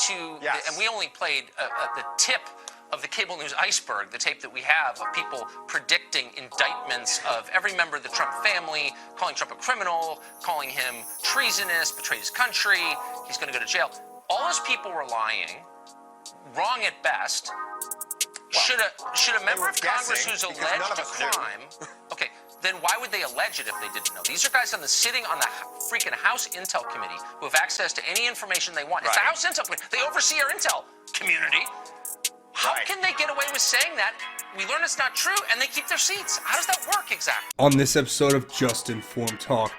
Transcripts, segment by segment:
to, Yes. and we only played the tip of the cable news iceberg, the tape that we have of people predicting indictments of every member of the Trump family, calling Trump a criminal, calling him treasonous, betrayed his country, he's going to go to jail. All those people were lying, wrong at best. Should a member of Congress who's alleged a crime, okay, then why would they allege it if they didn't know? These are guys sitting on the freaking House Intel Committee who have access to any information they want. It's the House Intel Committee. They oversee our Intel community. How can they get away with saying that? We learn it's not true, and they keep their seats. How does that work exactly? On this episode of Just Informed Talk,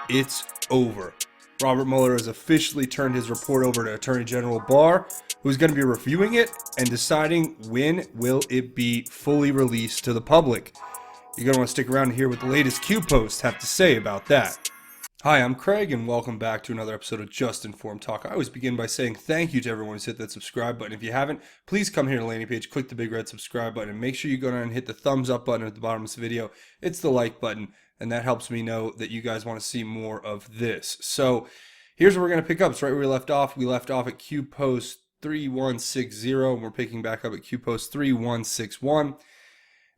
it's over. Robert Mueller has officially turned his report over to Attorney General Barr, who's going to be reviewing it and deciding when will it be fully released to the public. You're going to want to stick around and hear what the latest Q posts have to say about that. Hi, I'm Craig, and welcome back to another episode of Just Informed Talk. I always begin by saying thank you to everyone who's hit that subscribe button. If you haven't, please come here to the landing page, click the big red subscribe button, and make sure you go down and hit the thumbs up button at the bottom of this video. It's the like button, and that helps me know that you guys want to see more of this. So here's where we're going to pick up. It's right where we left off. We left off at Q post 3160, and we're picking back up at Q post 3161.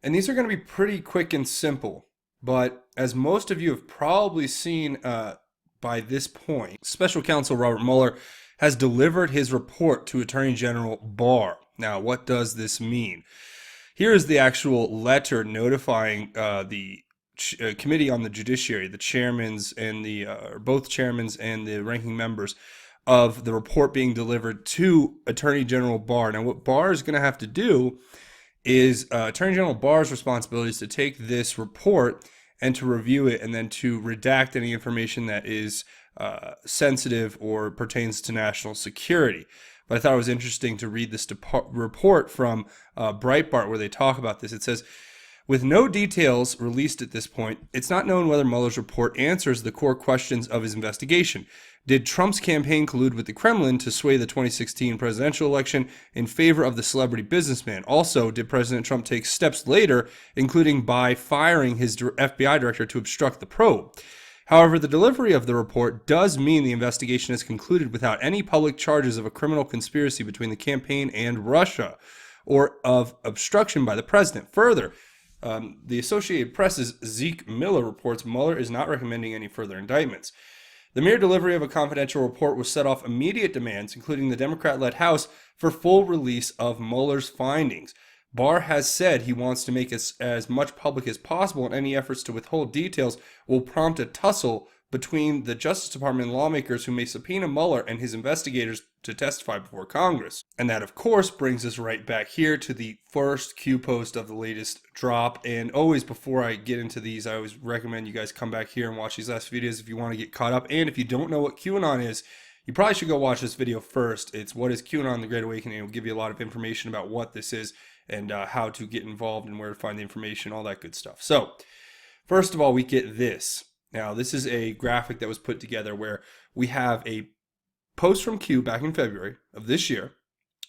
And these are going to be pretty quick and simple. But as most of you have probably seen by this point, Special Counsel Robert Mueller has delivered his report to Attorney General Barr. Now, what does this mean? Here is the actual letter notifying the Committee on the Judiciary, the chairmans and both chairmans and the ranking members of the report being delivered to Attorney General Barr. Now, what Barr is going to have to do is Attorney General Barr's responsibility is to take this report and to review it and then to redact any information that is sensitive or pertains to national security. But I thought it was interesting to read this report from Breitbart where they talk about this. It says, with no details released at this point, it's not known whether Mueller's report answers the core questions of his investigation. Did Trump's campaign collude with the Kremlin to sway the 2016 presidential election in favor of the celebrity businessman? Also, did President Trump take steps later, including by firing his FBI director to obstruct the probe? However, the delivery of the report does mean the investigation is concluded without any public charges of a criminal conspiracy between the campaign and Russia or of obstruction by the president. Further, the Associated Press's Zeke Miller reports Mueller is not recommending any further indictments. The mere delivery of a confidential report was set off immediate demands, including the Democrat-led House, for full release of Mueller's findings. Barr has said he wants to make it as much public as possible, and any efforts to withhold details will prompt a tussle between the Justice Department and lawmakers who may subpoena Mueller and his investigators to testify before Congress. And that, of course, brings us right back here to the first Q post of the latest drop. And always, before I get into these, I always recommend you guys come back here and watch these last videos if you want to get caught up. And if you don't know what QAnon is, you probably should go watch this video first. It's What is QAnon? The Great Awakening. It will give you a lot of information about what this is and how to get involved and where to find the information, all that good stuff. So, first of all, we get this. Now, this is a graphic that was put together where we have a post from Q back in February of this year,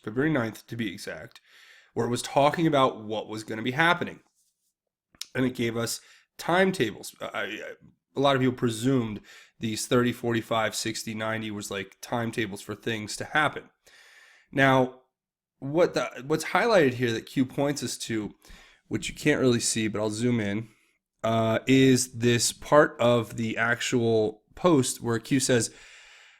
February 9th to be exact, where it was talking about what was going to be happening. And it gave us timetables. A lot of people presumed these 30, 45, 60, 90 was like timetables for things to happen. Now, what's highlighted here that Q points us to, which you can't really see, but I'll zoom in, is this part of the actual post where Q says,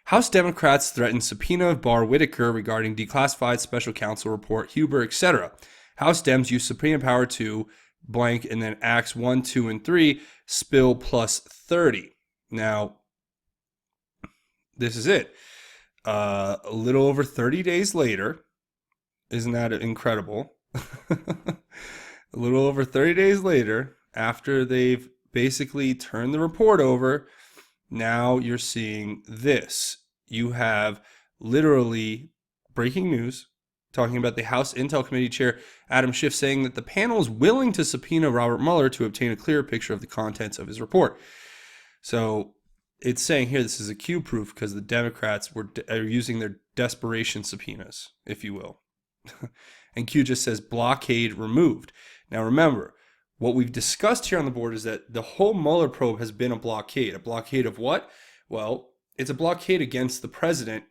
House Democrats threaten subpoena of Barr Whitaker regarding declassified special counsel report, Huber, etc. House Dems use subpoena power to blank and then acts 1, 2, and 3, spill plus 30. Now, this is it. A little over 30 days later, isn't that incredible? A little over 30 days later, after they've basically turned the report over, now you're seeing this. You have literally breaking news talking about the House Intel Committee Chair Adam Schiff saying that the panel is willing to subpoena Robert Mueller to obtain a clearer picture of the contents of his report. So it's saying here this is a Q proof because the Democrats are using their desperation subpoenas, if you will. And Q just says blockade removed. Now remember, what we've discussed here on the board is that the whole Mueller probe has been a blockade. A blockade of what? Well, it's a blockade against the president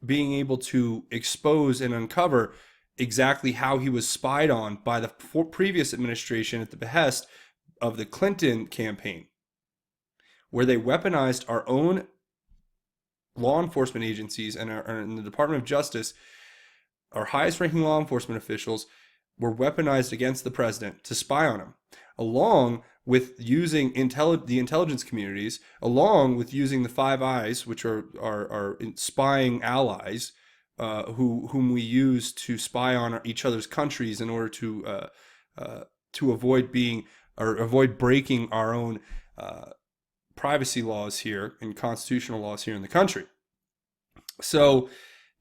being able to expose and uncover exactly how he was spied on by the previous administration at the behest of the Clinton campaign, where they weaponized our own law enforcement agencies and in the Department of Justice, our highest ranking law enforcement officials were weaponized against the president to spy on him, along with using the intelligence communities, along with using the Five Eyes, which are spying allies, whom we use to spy on each other's countries in order to avoid breaking our own privacy laws here and constitutional laws here in the country. So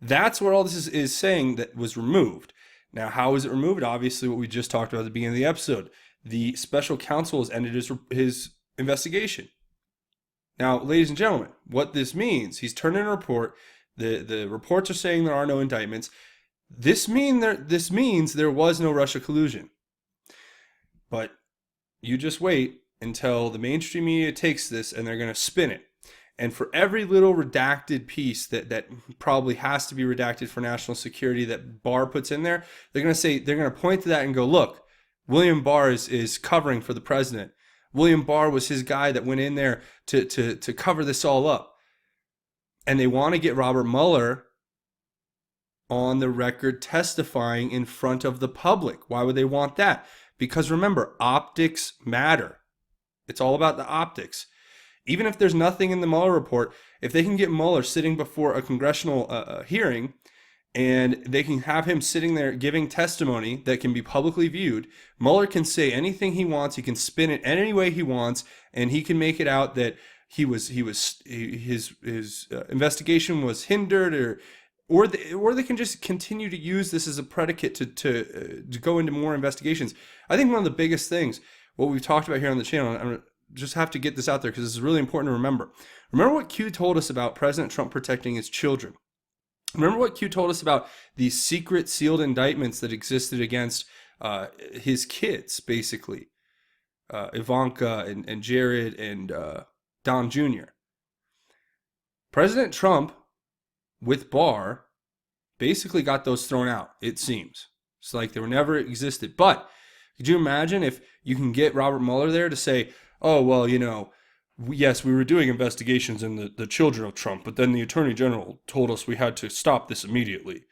that's where all this is saying that was removed. Now, how is it removed? Obviously, what we just talked about at the beginning of the episode. The special counsel has ended his investigation. Now, ladies and gentlemen, what this means, he's turned in a report. The reports are saying there are no indictments. This means there was no Russia collusion. But you just wait until the mainstream media takes this and they're going to spin it. And for every little redacted piece that probably has to be redacted for national security that Barr puts in there, they're going to point to that and go, look, William Barr is covering for the president. William Barr was his guy that went in there to cover this all up. And they want to get Robert Mueller on the record testifying in front of the public. Why would they want that? Because remember, optics matter. It's all about the optics. Even if there's nothing in the Mueller report, if they can get Mueller sitting before a congressional hearing and they can have him sitting there giving testimony that can be publicly viewed, Mueller can say anything he wants. He can spin it any way he wants, and he can make it out that his investigation was hindered, or they can just continue to use this as a predicate to go into more investigations. I think one of the biggest things, what we've talked about here on the channel, I'm gonna just have to get this out there because this is really important to remember. Remember what Q told us about President Trump protecting his children. Remember what Q told us about these secret sealed indictments that existed against his kids, basically. Ivanka and Jared and Don Jr. President Trump, with Barr, basically got those thrown out, it seems. It's like they were never existed. But could you imagine if you can get Robert Mueller there to say, oh, well, yes, we were doing investigations in the children of Trump, but then the Attorney General told us we had to stop this immediately.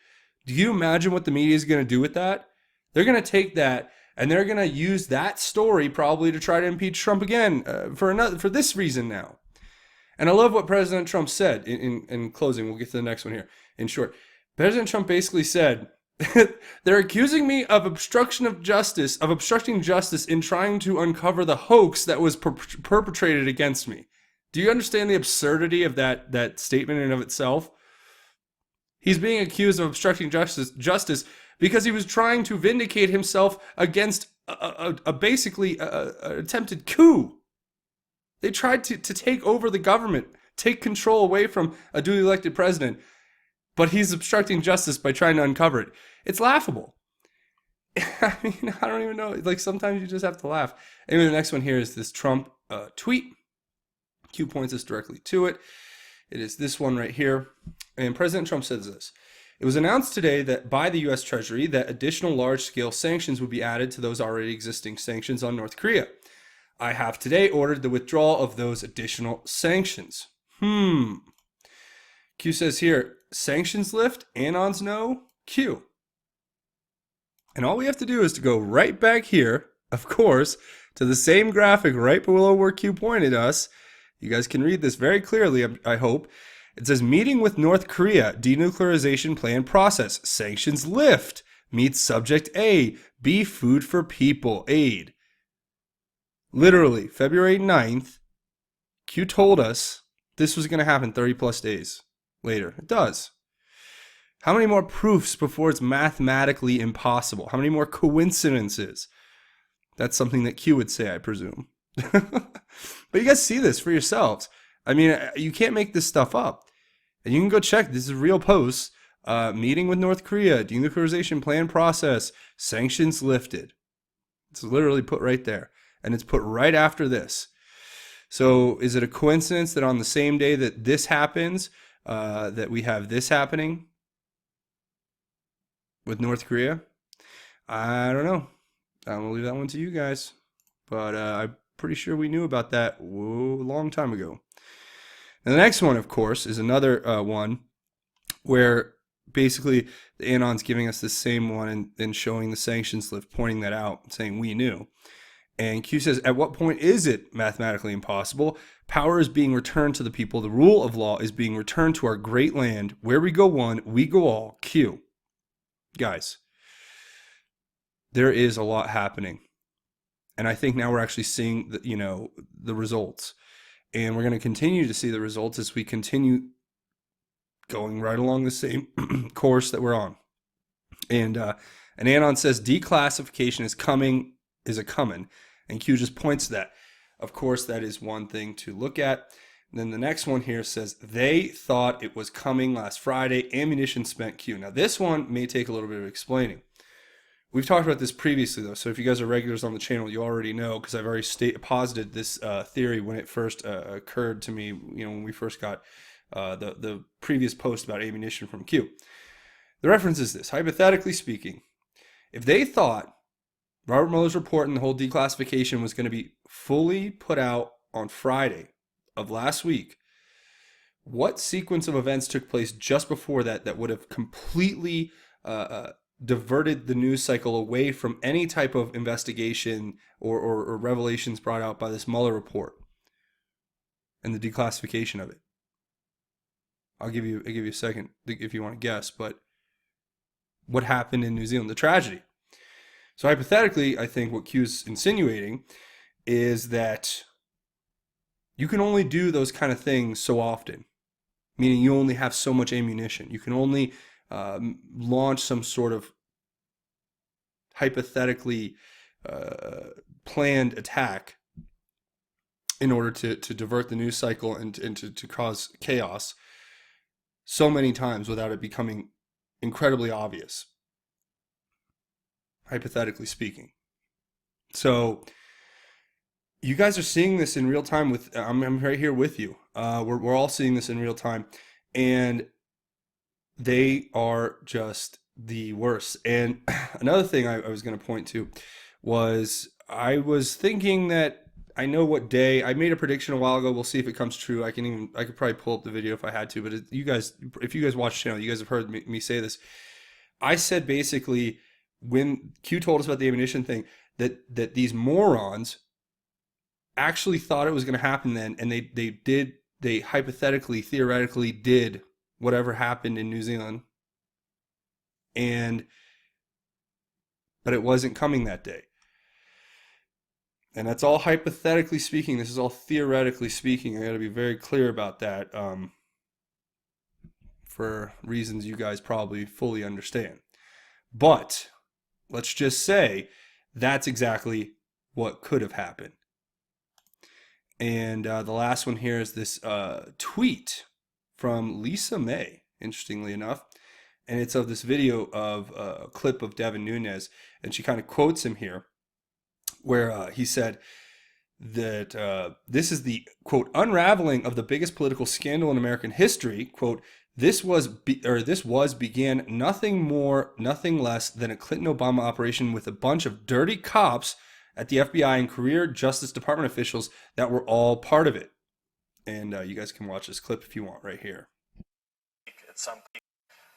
Do you imagine what the media is going to do with that? They're going to take that and they're going to use that story probably to try to impeach Trump again for this reason now. And I love what President Trump said in closing. We'll get to the next one here in short. President Trump basically said, they're accusing me of obstructing justice in trying to uncover the hoax that was perpetrated against me. Do you understand the absurdity of that statement in and of itself? He's being accused of obstructing justice because he was trying to vindicate himself against basically an attempted coup. They tried to take over the government, take control away from a duly elected president, but he's obstructing justice by trying to uncover it. It's laughable. I mean, I don't even know. Like, sometimes you just have to laugh. Anyway, the next one here is this Trump tweet. Q points us directly to it. It is this one right here. And President Trump says this. It was announced today that by the U.S. Treasury that additional large-scale sanctions would be added to those already existing sanctions on North Korea. I have today ordered the withdrawal of those additional sanctions. Q says here, sanctions lift, Anons no, Q. And all we have to do is to go right back here, of course, to the same graphic right below where Q pointed us. You guys can read this very clearly, I hope. It says, meeting with North Korea, denuclearization plan process, sanctions lift, meets subject A, be food for people, aid. Literally, February 9th, Q told us this was going to happen 30 plus days later. It does. How many more proofs before it's mathematically impossible? How many more coincidences? That's something that Q would say, I presume. But you guys see this for yourselves. I mean, you can't make this stuff up. And you can go check. This is real posts. Meeting with North Korea, denuclearization plan process, sanctions lifted. It's literally put right there. And it's put right after this. So is it a coincidence that on the same day that this happens, that we have this happening with North Korea? I don't know. I'm gonna leave that one to you guys. But I'm pretty sure we knew about that a long time ago. And the next one, of course, is another one where basically the Anon's giving us the same one and showing the sanctions list, pointing that out, saying we knew. And Q says, at what point is it mathematically impossible? Power is being returned to the people. The rule of law is being returned to our great land. Where we go one, we go all. Q. Guys, there is a lot happening. And I think now we're actually seeing the results. And we're going to continue to see the results as we continue going right along the same course that we're on. And Anon says declassification is coming. And Q just points to that. Of course, that is one thing to look at. And then the next one here says they thought it was coming last Friday. Ammunition spent. Q. Now this one may take a little bit of explaining. We've talked about this previously, though, so if you guys are regulars on the channel, you already know, because I've already posited this theory when it first occurred to me, when we first got the previous post about ammunition from Q. The reference is this. Hypothetically speaking, if they thought Robert Mueller's report and the whole declassification was going to be fully put out on Friday of last week, what sequence of events took place just before that would have completely diverted the news cycle away from any type of investigation or revelations brought out by this Mueller report and the declassification of it? I'll give you a second if you want to guess, but what happened in New Zealand, the tragedy. So hypothetically, I think what Q's insinuating is that you can only do those kind of things so often, meaning you only have so much ammunition. You can only launch some sort of hypothetically planned attack in order to divert the news cycle and to cause chaos so many times without it becoming incredibly obvious, hypothetically speaking. So you guys are seeing this in real time with, I'm right here with you. We're all seeing this in real time, and they are just the worst. And another thing I was going to point to was I was thinking that I know what day. I made a prediction a while ago. We'll see if it comes true. I could probably pull up the video if I had to, but if you guys watch the channel, you guys have heard me say this. I said basically when Q told us about the ammunition thing that these morons actually thought it was going to happen then, and they hypothetically, theoretically did whatever happened in New Zealand, but it wasn't coming that day. And that's all hypothetically speaking. This is all theoretically speaking. I got to be very clear about that for reasons you guys probably fully understand. But let's just say that's exactly what could have happened. And the last one here is this tweet from Lisa May, interestingly enough. And it's of this video of a clip of Devin Nunes. And she kind of quotes him here, where he said that this is the, quote, unraveling of the biggest political scandal in American history. Quote, this began nothing more, nothing less than a Clinton-Obama operation with a bunch of dirty cops at the FBI and career Justice Department officials that were all part of it. And you guys can watch this clip if you want right here. At some point,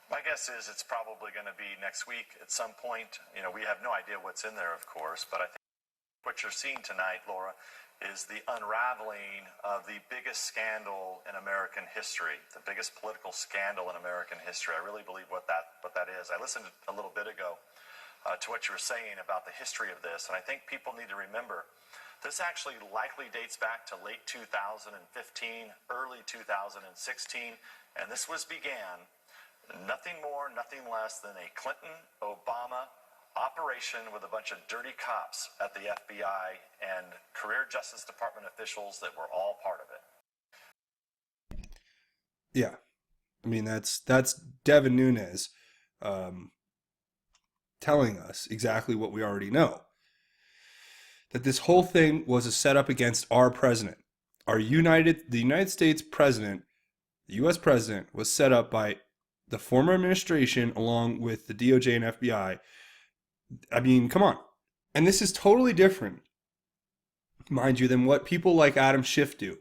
my guess is it's probably going to be next week at some point. We have no idea what's in there, of course, but I think what you're seeing tonight, Laura, is the unraveling of the biggest scandal in American history, the biggest political scandal in American history. I really believe what that is. I listened a little bit ago to what you were saying about the history of this, and I think people need to remember this actually likely dates back to late 2015, early 2016, and this began nothing more, nothing less than a Clinton-Obama operation with a bunch of dirty cops at the FBI and career Justice Department officials that were all part of it. Yeah, I mean that's Devin Nunes telling us exactly what we already know. That this whole thing was a setup against our president, the United States president, the U.S. president, was set up by the former administration along with the DOJ and FBI. I mean, come on. And this is totally different, mind you, than what people like Adam Schiff do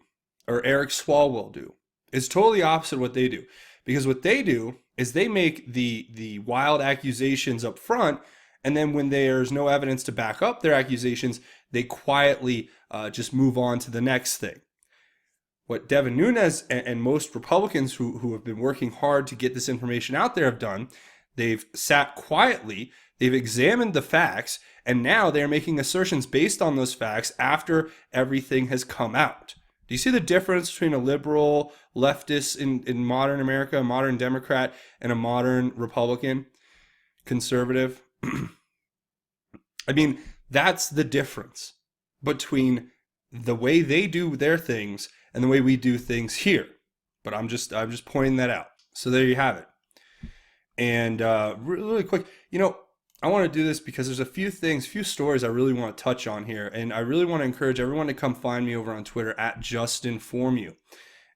or Eric Swalwell do. It's totally opposite of what they do. Because what they do is they make the wild accusations up front, and then when there's no evidence to back up their accusations, they quietly just move on to the next thing. What Devin Nunes and most Republicans who have been working hard to get this information out there have done, they've sat quietly, they've examined the facts, and now they're making assertions based on those facts after everything has come out. Do you see the difference between a liberal leftist in modern America, a modern Democrat, and a modern Republican conservative? I mean, that's the difference between the way they do their things and the way we do things here. But I'm just pointing that out. So there you have it. And really quick, I want to do this because there's a few stories I really want to touch on here. And I really want to encourage everyone to come find me over on Twitter at JustinFormU.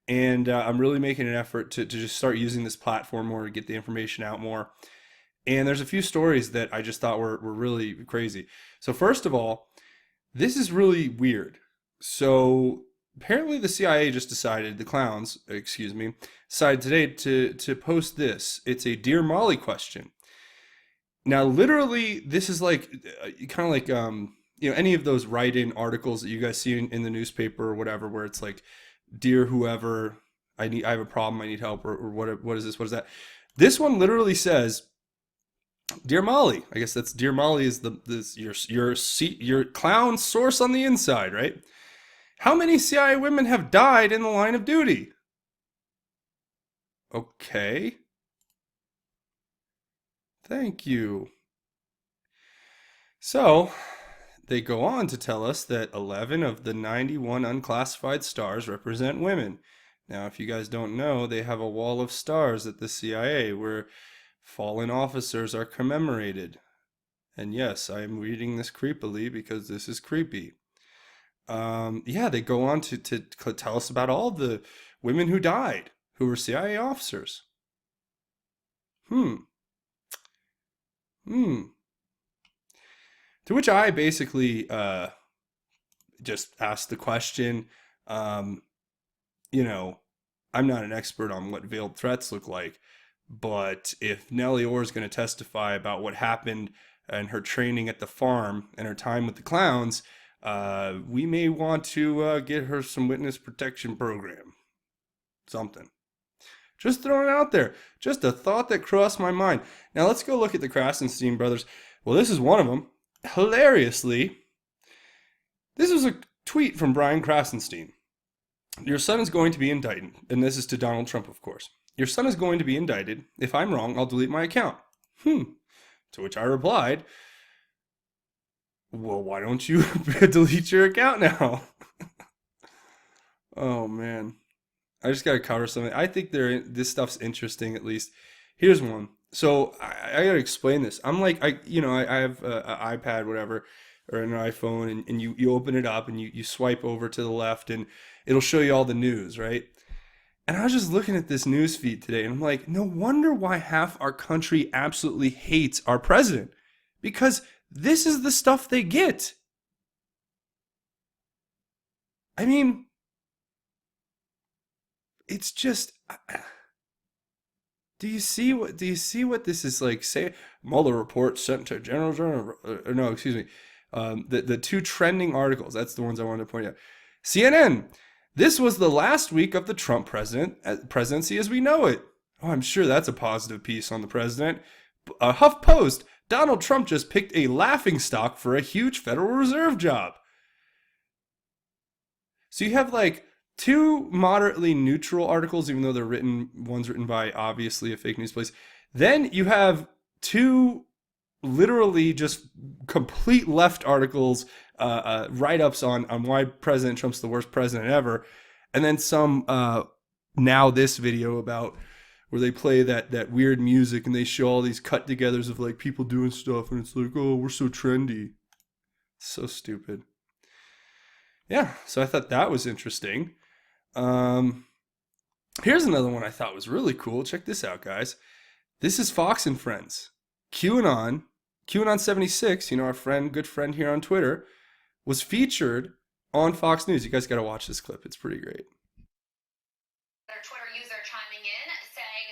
And I'm really making an effort to just start using this platform more to get the information out more. And there's a few stories that I just thought were really crazy. So first of all, this is really weird. So apparently the CIA just decided, decided today to post this. It's a Dear Molly question. Now, literally, this is like, kind of like, any of those write-in articles that you guys see in the newspaper or whatever, where it's like, Dear whoever, I have a problem, I need help, or what is this, what is that? This one literally says, Dear Molly. I guess that's Dear Molly is your clown source on the inside, right? How many CIA women have died in the line of duty? Okay. Thank you. So, they go on to tell us that 11 of the 91 unclassified stars represent women. Now, if you guys don't know, they have a wall of stars at the CIA where fallen officers are commemorated. And yes, I am reading this creepily because this is creepy. They go on to tell us about all the women who died, who were CIA officers. To which I basically just asked the question, I'm not an expert on what veiled threats look like, but if Nellie Orr is going to testify about what happened and her training at the farm and her time with the clowns, we may want to get her some witness protection program. Something. Just throwing it out there. Just a thought that crossed my mind. Now let's go look at the Krassenstein brothers. Well, this is one of them. Hilariously, this was a tweet from Brian Krassenstein. Your son is going to be indicted. And this is to Donald Trump, of course. Your son is going to be indicted. If I'm wrong, I'll delete my account. To which I replied, well, why don't you delete your account now? Oh, man. I just got to cover something. I think this stuff's interesting, at least. Here's one. So I got to explain this. I'm like, I have an iPad, whatever, or an iPhone, and you open it up and you swipe over to the left and it'll show you all the news, right? And I was just looking at this news feed today and I'm like, no wonder why half our country absolutely hates our president. Because this is the stuff they get. I mean, it's just, do you see what this is like? Say, Mueller report sent to General, the two trending articles. That's the ones I wanted to point out. CNN. This was the last week of the Trump presidency as we know it. Oh, I'm sure that's a positive piece on the president. HuffPost. Donald Trump just picked a laughingstock for a huge Federal Reserve job. So you have like two moderately neutral articles, even though one's written by obviously a fake news place. Then you have two literally just complete left articles, write-ups on why President Trump's the worst president ever. And then some now this video about where they play that weird music and they show all these cut togethers of like people doing stuff and it's like, oh, we're so trendy. So stupid. Yeah, so I thought that was interesting. Here's another one I thought was really cool. Check this out, guys. This is Fox and Friends. QAnon 76, our good friend here on Twitter, was featured on Fox News. You guys got to watch this clip. It's pretty great. Their Twitter user chiming in saying,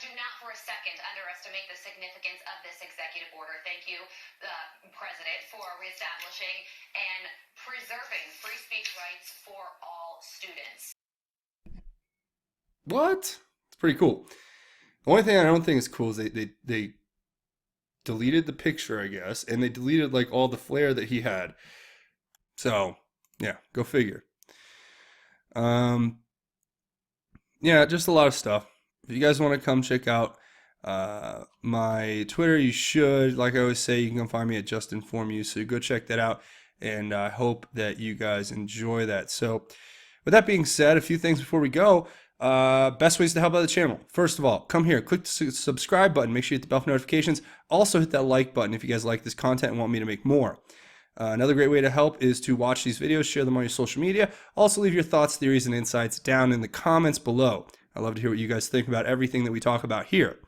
do not for a second underestimate the significance of this executive order. Thank you, President, for reestablishing and preserving free speech rights for all students. What? It's pretty cool. The only thing I don't think is cool is they deleted the picture, I guess, and they deleted like all the flair that he had. So, yeah, go figure. Yeah, just a lot of stuff. If you guys want to come check out my Twitter, you should. Like I always say, you can come find me at JustinFormU. So go check that out, and I hope that you guys enjoy that. So, with that being said, a few things before we go. Best ways to help out the channel. First of all, come here, click the subscribe button. Make sure you hit the bell for notifications. Also hit that like button if you guys like this content and want me to make more. Another great way to help is to watch these videos, share them on your social media. Also leave your thoughts, theories, and insights down in the comments below. I love to hear what you guys think about everything that we talk about here.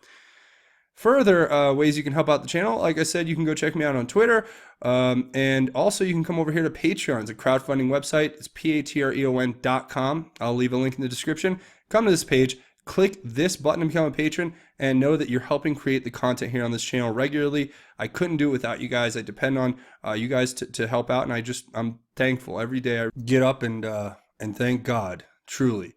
Further ways you can help out the channel, like I said, you can go check me out on Twitter. And also you can come over here to Patreon. It's a crowdfunding website. It's patreon.com. I'll leave a link in the description. Come to this page, click this button to become a patron, and know that you're helping create the content here on this channel regularly. I couldn't do it without you guys. I depend on you guys to help out, and I'm thankful. Every day I get up and thank God, truly.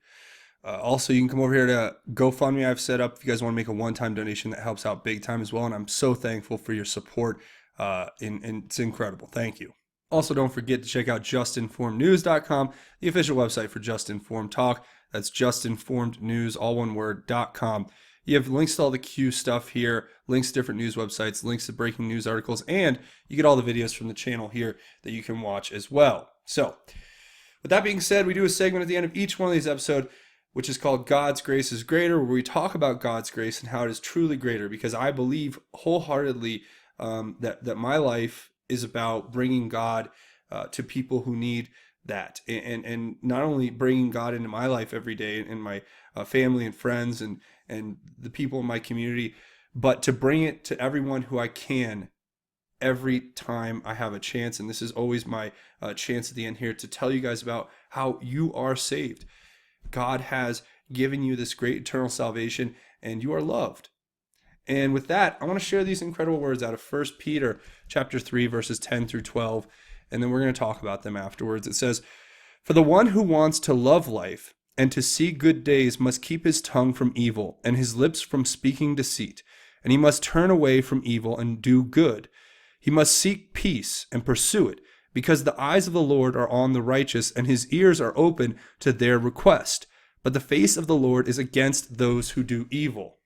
Also, you can come over here to GoFundMe I've set up if you guys want to make a one-time donation. That helps out big time as well, and I'm so thankful for your support, and it's incredible. Thank you. Also, don't forget to check out justinformednews.com, the official website for Just Informed Talk. That's justinformednews, all one word, .com. You have links to all the Q stuff here, links to different news websites, links to breaking news articles, and you get all the videos from the channel here that you can watch as well. So, with that being said, we do a segment at the end of each one of these episodes, which is called God's Grace is Greater, where we talk about God's grace and how it is truly greater, because I believe wholeheartedly that my life is about bringing God to people who need that, and not only bringing God into my life every day and my family and friends and the people in my community, but to bring it to everyone who I can every time I have a chance. And this is always my chance at the end here to tell you guys about how you are saved. God has given you this great eternal salvation, and you are loved. And with that, I want to share these incredible words out of 1 Peter chapter 3, verses 10 through 12, and then we're going to talk about them afterwards. It says, "For the one who wants to love life and to see good days must keep his tongue from evil and his lips from speaking deceit, and he must turn away from evil and do good. He must seek peace and pursue it, because the eyes of the Lord are on the righteous, and his ears are open to their request. But the face of the Lord is against those who do evil."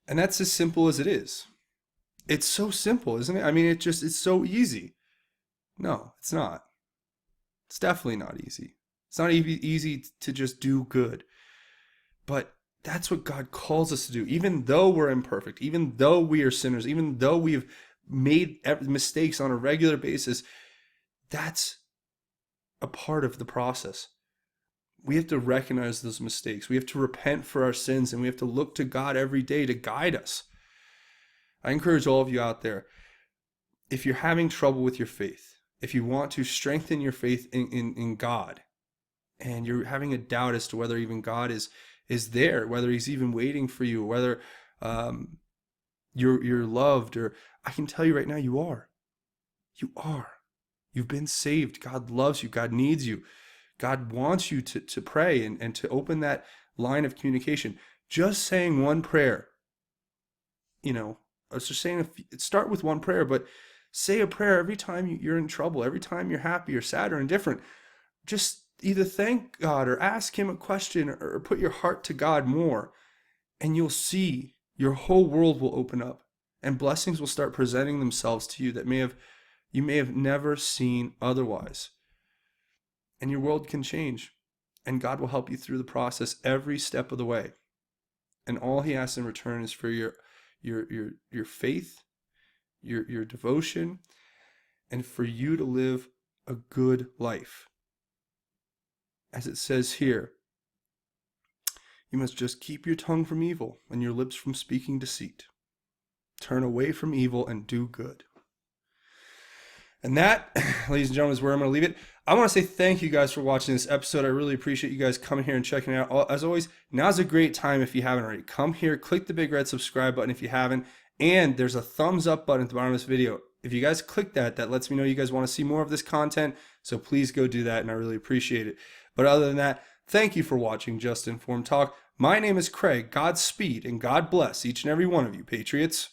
And that's as simple as it is. It's so simple, isn't it? I mean, it's so easy. No, it's not. It's definitely not easy. It's not easy to just do good. But that's what God calls us to do. Even though we're imperfect, even though we are sinners, even though we've made mistakes on a regular basis, that's a part of the process. We have to recognize those mistakes. We have to repent for our sins, and we have to look to God every day to guide us. I encourage all of you out there, if you're having trouble with your faith, if you want to strengthen your faith in God, and you're having a doubt as to whether even God is there, whether he's even waiting for you, whether you're loved, or I can tell you right now, you are. You are. You've been saved. God loves you. God needs you. God wants you to pray and to open that line of communication. Just saying one prayer, I was just saying, start with one prayer, but say a prayer every time you're in trouble, every time you're happy or sad or indifferent. Just either thank God or ask him a question or put your heart to God more, and you'll see your whole world will open up and blessings will start presenting themselves to you that you may have never seen otherwise. And your world can change, and God will help you through the process every step of the way. And all he asks in return is for your faith, your devotion, and for you to live a good life. As it says here, You must just keep your tongue from evil and your lips from speaking deceit. Turn away from evil and do good. And that, ladies and gentlemen, is where I'm going to leave it. I want to say thank you guys for watching this episode. I really appreciate you guys coming here and checking it out. As always, now's a great time if you haven't already. Come here, click the big red subscribe button if you haven't. And there's a thumbs up button at the bottom of this video. If you guys click that, that lets me know you guys want to see more of this content. So please go do that, and I really appreciate it. But other than that, thank you for watching Just Informed Talk. My name is Craig. Godspeed and God bless each and every one of you, Patriots.